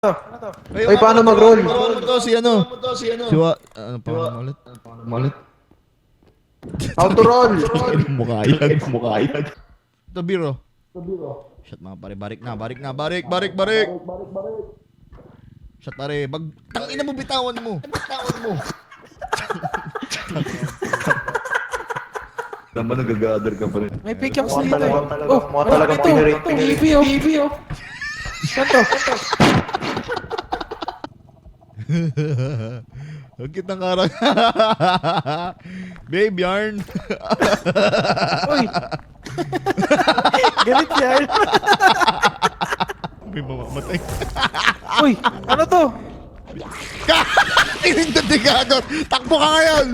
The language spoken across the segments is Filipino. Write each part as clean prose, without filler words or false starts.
Ay, paano mag-roll? Ano to si ano? Si Wa... Ano pa ulit? How to roll? Mukha yan. Ito biro. Shot mga pare. Barik na. Barik. Shot pare. Tangina mo, bitawan mo. Naman nag-gather ka pa rin. May pickaxe Mukha dito. talagang pinirate. PvP oh. Saan to? Ang cute ng karang. Babe, yarn. Uy! Galit yan. May mamamatay. Uy! Ano to? Tinindot ni Gago. Takbo ka ngayon.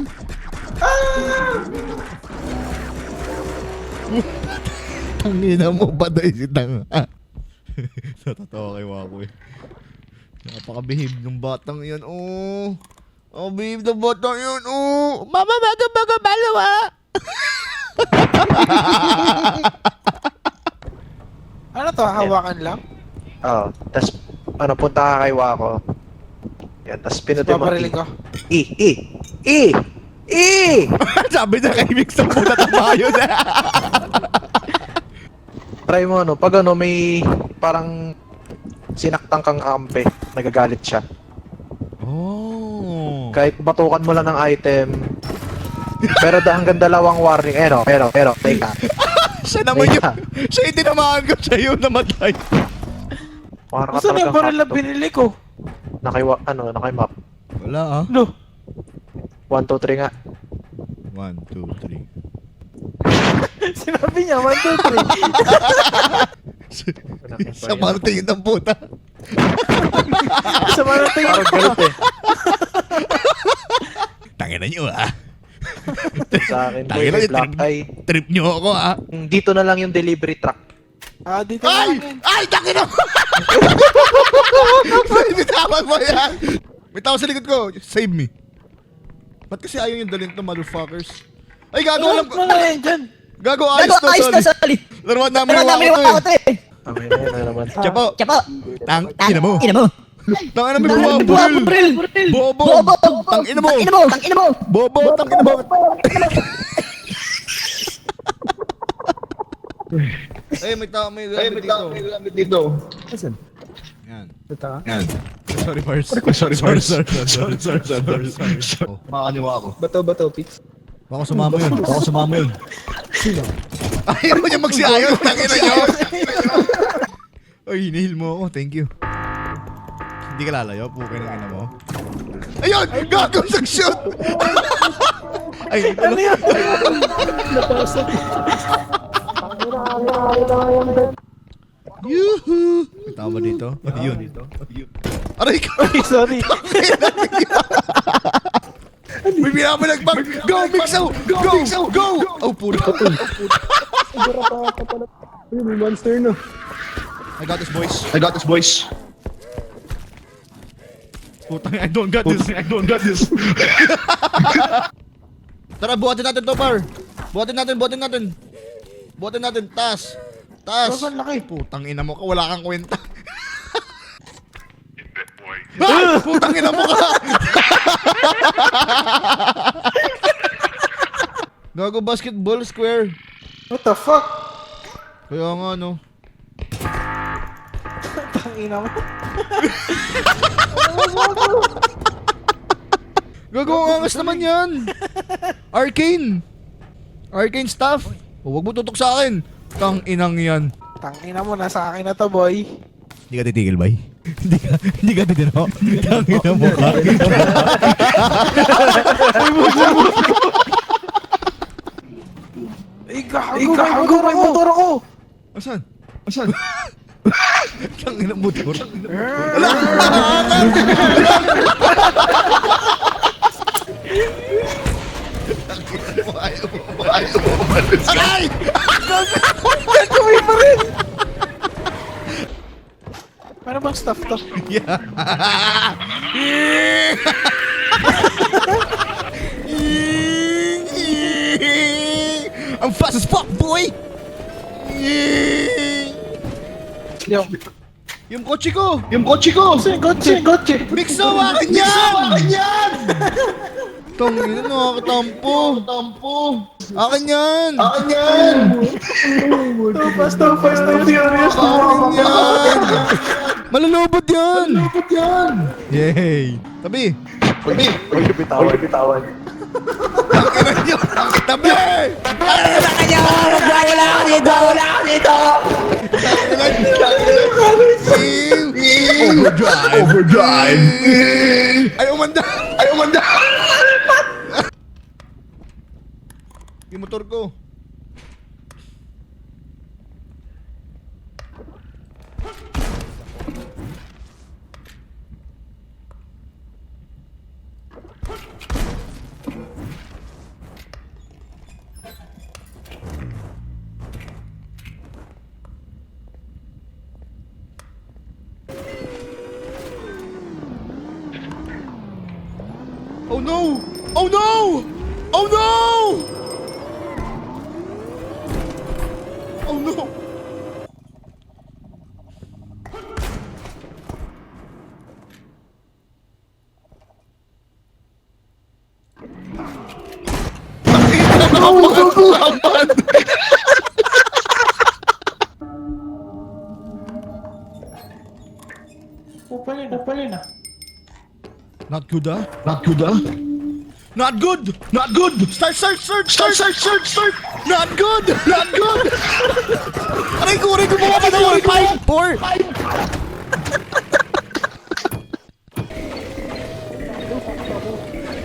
Tangina mo, baday si Tanga. Natatawa kay Wako eh. Napaka-behave ng batang yun, oh. Oh, behave ng batang yun, oh. Mama, baga balawa. Ano to? Hawakan lang? Oo. Tapos, punta ka kay Wako. Yan, tapos pinutin mo. Papariling ko. Sabi niya kay Mix ang puta tabayo na. Try mo, pag may parang sinaktang kang ampe, nagagalit siya. Oh. Kahit batukan mo lang ng item, pero hanggang 2 warning. Pero, teka. Siya naman yun. Siya yung tinamaan ko. Siya yung namatay. Parang ka Saan yung talagang baril na hotdog. binili ko? Nakay map. Wala ah. No. 1, 2, 3 nga. 1, 2, 3. Sinabi niya, 1, 2, 3. Sa martingin ng puta. Sa mga tingin Parang galit eh. Tangin na nyo ah. Sa akin, Tangin na may yun. black eye. Trip nyo ako ah. Dito na lang yung delivery truck. Ah, dito Ay! namin. Ay! Tangin na mo! Bitawan mo yan! May tao sa likod ko. Save me. Ba't kasi ayaw yung dalhin to, motherfuckers? Ay, gago alam ko. Ano na yan dyan? Gago, ayos to, Ayos to, sorry. sorry. Laruan namin Pero yung namin wako yung to ako eh. to eh. Amin na yun naman. Chapo. Chapo. Tangina mo. Ina mo. Tangina mo, Buwa, buwaburil. buril. Bobo. Bobo. Tangina mo. Tangina mo. Bobo, tangina mo. Ay, may tao, may gamit dito. Yan. Yan. Sorry, Mars. Sorry. Makakaniwa ako. Bato, Pits. Baka sumama yun. Ayaw mo niya magsiayos. Tangina niyo. Ay, hinihil mo ako. Thank you. Hindi ka lalayo. Pukay ng ina mo. Ayun! Gago sa shoot! Ay, ano yan? Yuhu! May tao ba dito? Yun. Aray ka! Ay, sorry. May pinapalagbag! Go, Mixo! Go! Go! Oh, puro. May monster no. I got this, boys. Putang, I don't got this. Tara, buhatin natin to, par. Buhatin natin. Taas. Sobrang laki. Putang ina mo ka, wala kang kwenta. Ay! Putang ina mo ka! Gago basketball square. What the fuck? Kaya nga, no. Tangina mo. Gago, ang angas naman yan. Arcane stuff. Oh, wag mo tutok sa akin. Tang inang yan. Tangina mo, nasa akin na to, boy. Hindi ka titigil, bay? Hindi ka titigil, no? Tangina mo ka. Gago, may motor ako. Asan? Tangina motor. Ayaw mo. Aray! Gagawin pa rin. Paano bang stuff to? Yeah. I'm fast as fuck, boy! Yo. Yung kotse ko! Yung kotse ko! Kotse! Bigso, akin yan! Tangina, nakakatampo. Akin yan! Fast and Furious. Akin yan! Malulubot yan! Yay! Tabi! Huwag bitawan. Tangina nyo! Tabi! Overdrive! Ayaw manda! Yung motor ko. Oh no! Oh no! Oh no! Oh no! Upalin na. Not good, ah? Not good, ah? Not good! Not good! Start! Not good! Aray ko, mga panahon! 5, 4!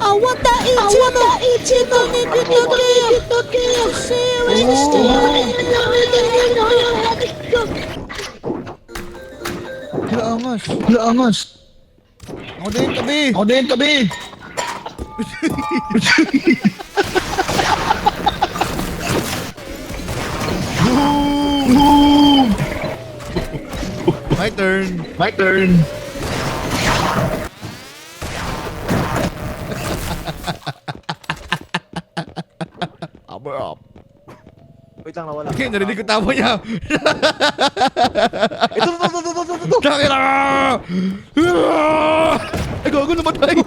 I want that itchy money to kill. Angas! Ako din, tabi! My turn! Wait lang, nawala. Okay, narinig ko tama niya. Ito. Takira! Ay, gago namatay!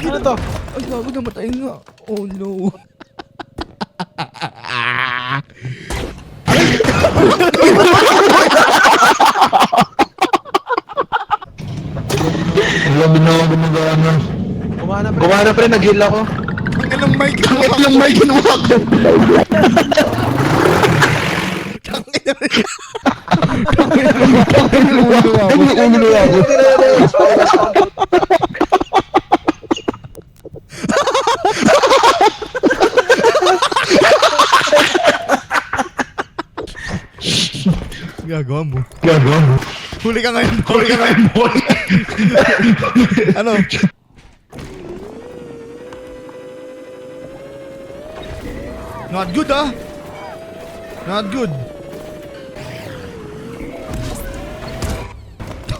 Ano to? Ay, gago namatay nga. Oh no. Labi na ako gumagana. Kumana pre, nag-heal ako. Ang ilang mic ko. Ilang may ginawa ko. Gagawa mo. Gagawa mo. Huli ka ngayon. Ano? Not good, ah. Not good.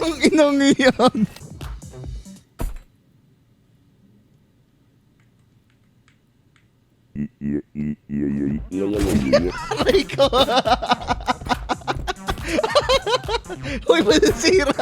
Ang inang iyan. Aray ko. Uy, masisira.